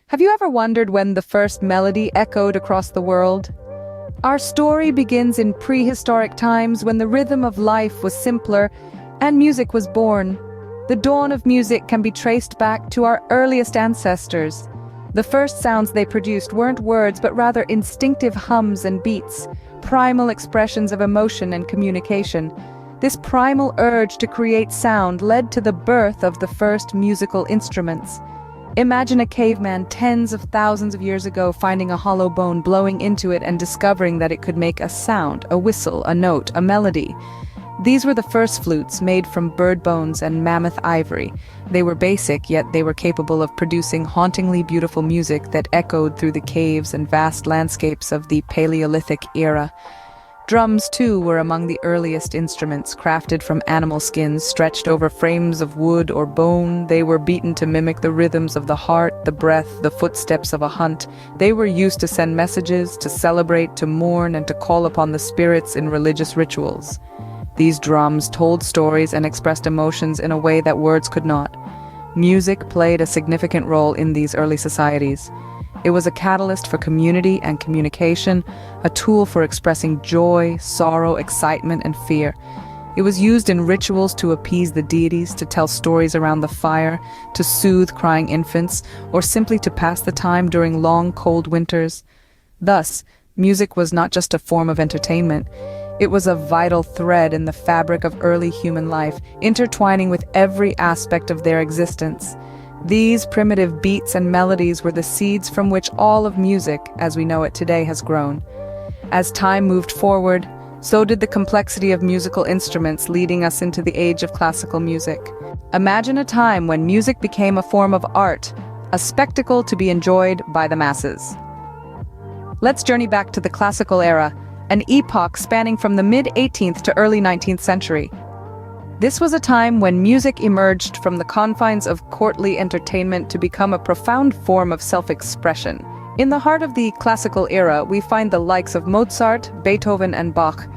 Have you ever wondered when the first melody echoed across the world? Our story begins in prehistoric times when the rhythm of life was simpler and music was born. The dawn of music can be traced back to our earliest ancestors. The first sounds they produced weren't words but rather instinctive hums and beats, primal expressions of emotion and communication. This primal urge to create sound led to the birth of the first musical instruments. Imagine a caveman tens of thousands of years ago finding a hollow bone, blowing into it and discovering that it could make a sound, a whistle, a note, a melody. These were the first flutes, made from bird bones and mammoth ivory. They were basic, yet they were capable of producing hauntingly beautiful music that echoed through the caves and vast landscapes of the Paleolithic era. Drums, too, were among the earliest instruments, crafted from animal skins, stretched over frames of wood or bone. They were beaten to mimic the rhythms of the heart, the breath, the footsteps of a hunt. They were used to send messages, to celebrate, to mourn, and to call upon the spirits in religious rituals. These drums told stories and expressed emotions in a way that words could not. Music played a significant role in these early societies. It was a catalyst for community and communication, a tool for expressing joy, sorrow, excitement, and fear. It was used in rituals to appease the deities, to tell stories around the fire, to soothe crying infants, or simply to pass the time during long, cold winters. Thus, music was not just a form of entertainment. It was a vital thread in the fabric of early human life, intertwining with every aspect of their existence. These primitive beats and melodies were the seeds from which all of music, as we know it today, has grown. As time moved forward, so did the complexity of musical instruments, leading us into the age of classical music. Imagine a time when music became a form of art, a spectacle to be enjoyed by the masses. Let's journey back to the classical era, an epoch spanning from the mid-18th to early 19th century. This was a time when music emerged from the confines of courtly entertainment to become a profound form of self-expression. In the heart of the classical era, we find the likes of Mozart, Beethoven, and Bach.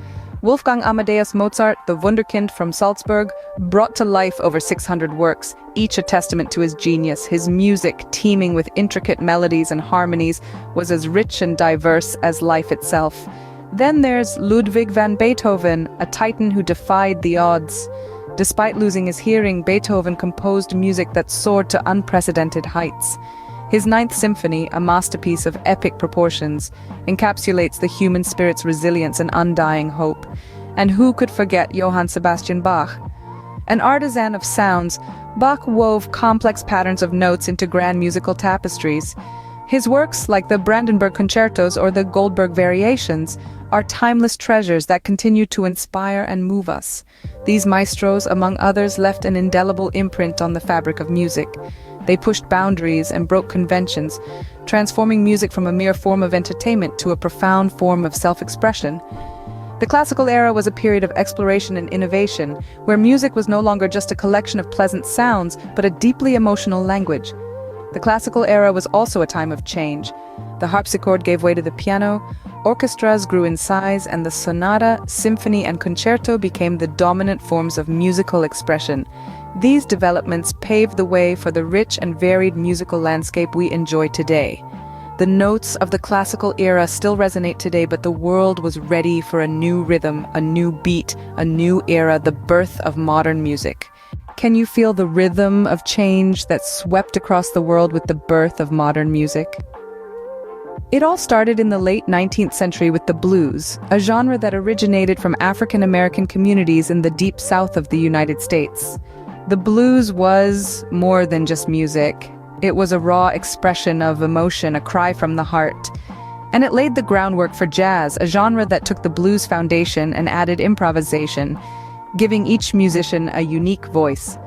Wolfgang Amadeus Mozart, the wunderkind from Salzburg, brought to life over 600 works, each a testament to his genius. His music, teeming with intricate melodies and harmonies, was as rich and diverse as life itself. Then there's Ludwig van Beethoven, a titan who defied the odds. Despite losing his hearing, Beethoven composed music that soared to unprecedented heights. His Ninth Symphony, a masterpiece of epic proportions, encapsulates the human spirit's resilience and undying hope. And who could forget Johann Sebastian Bach? An artisan of sounds, Bach wove complex patterns of notes into grand musical tapestries. His works, like the Brandenburg Concertos or the Goldberg Variations, are timeless treasures that continue to inspire and move us. These maestros, among others, left an indelible imprint on the fabric of music. They pushed boundaries and broke conventions, transforming music from a mere form of entertainment to a profound form of self-expression. The classical era was a period of exploration and innovation, where music was no longer just a collection of pleasant sounds, but a deeply emotional language. The classical era was also a time of change. The harpsichord gave way to the piano, orchestras grew in size, and the sonata, symphony, and concerto became the dominant forms of musical expression. These developments paved the way for the rich and varied musical landscape we enjoy today. The notes of the classical era still resonate today, but the world was ready for a new rhythm, a new beat, a new era, the birth of modern music. Can you feel the rhythm of change that swept across the world with the birth of modern music? It all started in the late 19th century with the blues, a genre that originated from African American communities in the deep south of the United States. The blues was more than just music. It was a raw expression of emotion, a cry from the heart. And it laid the groundwork for jazz, a genre that took the blues foundation and added improvisation, giving each musician a unique voice.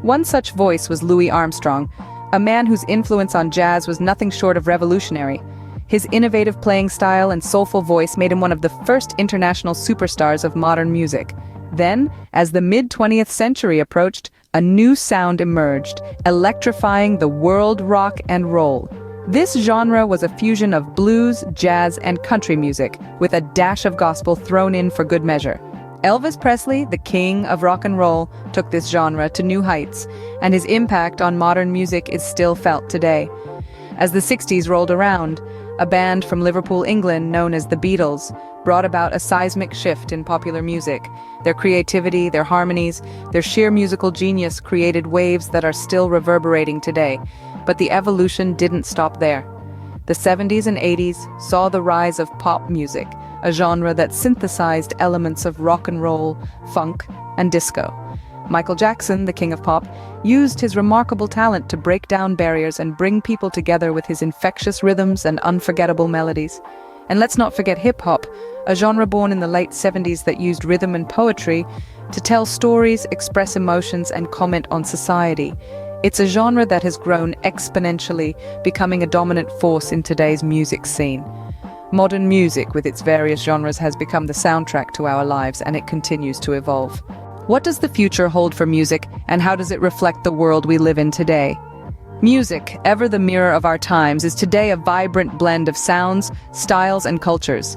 One such voice was Louis Armstrong, a man whose influence on jazz was nothing short of revolutionary. His innovative playing style and soulful voice made him one of the first international superstars of modern music. Then, as the mid-20th century approached, a new sound emerged, electrifying the world rock and roll. This genre was a fusion of blues, jazz, and country music, with a dash of gospel thrown in for good measure. Elvis Presley, the king of rock and roll, took this genre to new heights, and his impact on modern music is still felt today. As the 60s rolled around, a band from Liverpool, England, known as the Beatles, brought about a seismic shift in popular music. Their creativity, their harmonies, their sheer musical genius created waves that are still reverberating today. But the evolution didn't stop there. The 70s and 80s saw the rise of pop music, a genre that synthesized elements of rock and roll, funk, and disco. Michael Jackson, the king of pop, used his remarkable talent to break down barriers and bring people together with his infectious rhythms and unforgettable melodies. And let's not forget hip-hop, a genre born in the late 70s that used rhythm and poetry to tell stories, express emotions, and comment on society. It's a genre that has grown exponentially, becoming a dominant force in today's music scene. Modern music, with its various genres, has become the soundtrack to our lives, and it continues to evolve. What does the future hold for music, and how does it reflect the world we live in today? Music, ever the mirror of our times, is today a vibrant blend of sounds, styles, and cultures.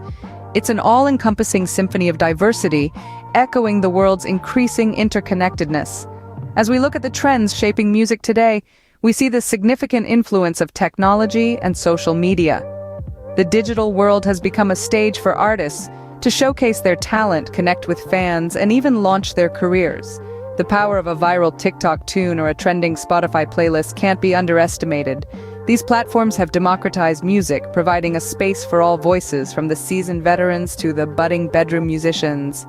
It's an all-encompassing symphony of diversity, echoing the world's increasing interconnectedness. As we look at the trends shaping music today, we see the significant influence of technology and social media. The digital world has become a stage for artists to showcase their talent, connect with fans, and even launch their careers. The power of a viral TikTok tune or a trending Spotify playlist can't be underestimated. These platforms have democratized music, providing a space for all voices, from the seasoned veterans to the budding bedroom musicians.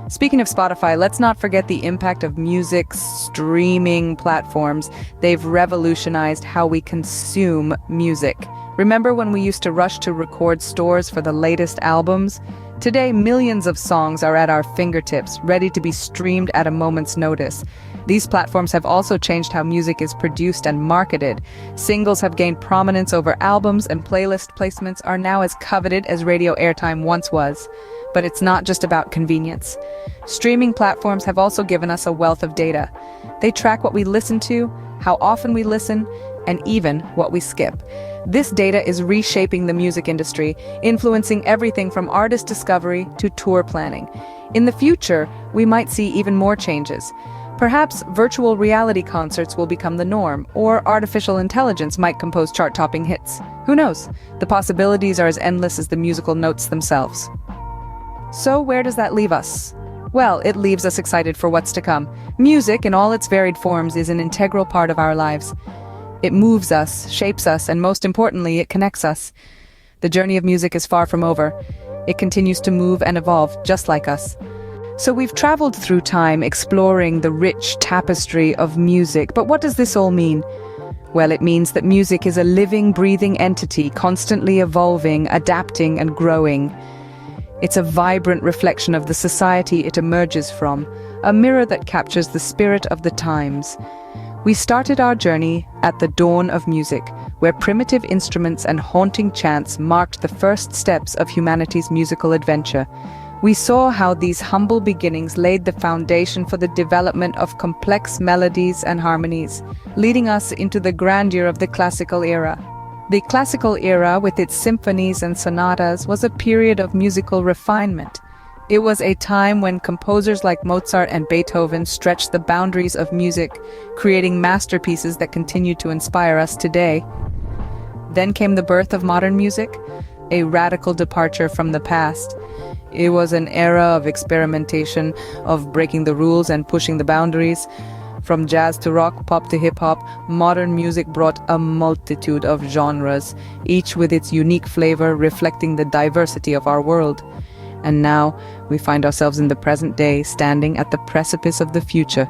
Speaking of Spotify, let's not forget the impact of music streaming platforms. They've revolutionized how we consume music. Remember when we used to rush to record stores for the latest albums? Today, millions of songs are at our fingertips, ready to be streamed at a moment's notice. These platforms have also changed how music is produced and marketed. Singles have gained prominence over albums, and playlist placements are now as coveted as radio airtime once was. But it's not just about convenience. Streaming platforms have also given us a wealth of data. They track what we listen to, how often we listen, and even what we skip. This data is reshaping the music industry, influencing everything from artist discovery to tour planning. In the future, we might see even more changes. Perhaps virtual reality concerts will become the norm, or artificial intelligence might compose chart-topping hits. Who knows? The possibilities are as endless as the musical notes themselves. So where does that leave us? Well, it leaves us excited for what's to come. Music, in all its varied forms, is an integral part of our lives. It moves us, shapes us, and most importantly, it connects us. The journey of music is far from over. It continues to move and evolve, just like us. So we've traveled through time, exploring the rich tapestry of music. But what does this all mean? Well, it means that music is a living, breathing entity, constantly evolving, adapting, and growing. It's a vibrant reflection of the society it emerges from, a mirror that captures the spirit of the times. We started our journey at the dawn of music, where primitive instruments and haunting chants marked the first steps of humanity's musical adventure. We saw how these humble beginnings laid the foundation for the development of complex melodies and harmonies, leading us into the grandeur of the classical era. The classical era, with its symphonies and sonatas, was a period of musical refinement. It was a time when composers like Mozart and Beethoven stretched the boundaries of music, creating masterpieces that continue to inspire us today. Then came the birth of modern music, a radical departure from the past. It was an era of experimentation, of breaking the rules and pushing the boundaries. From jazz to rock, pop to hip-hop, modern music brought a multitude of genres, each with its unique flavor reflecting the diversity of our world. And now, we find ourselves in the present day, standing at the precipice of the future.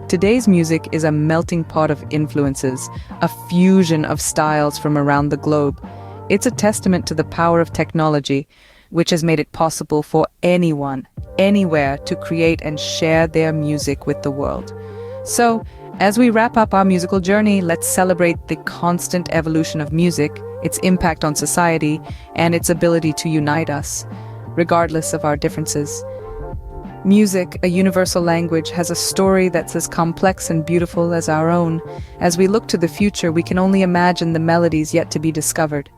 Today's music is a melting pot of influences, a fusion of styles from around the globe. It's a testament to the power of technology, which has made it possible for anyone, anywhere, to create and share their music with the world. So, as we wrap up our musical journey, let's celebrate the constant evolution of music, its impact on society, and its ability to unite us, regardless of our differences. Music, a universal language, has a story that's as complex and beautiful as our own. As we look to the future, we can only imagine the melodies yet to be discovered.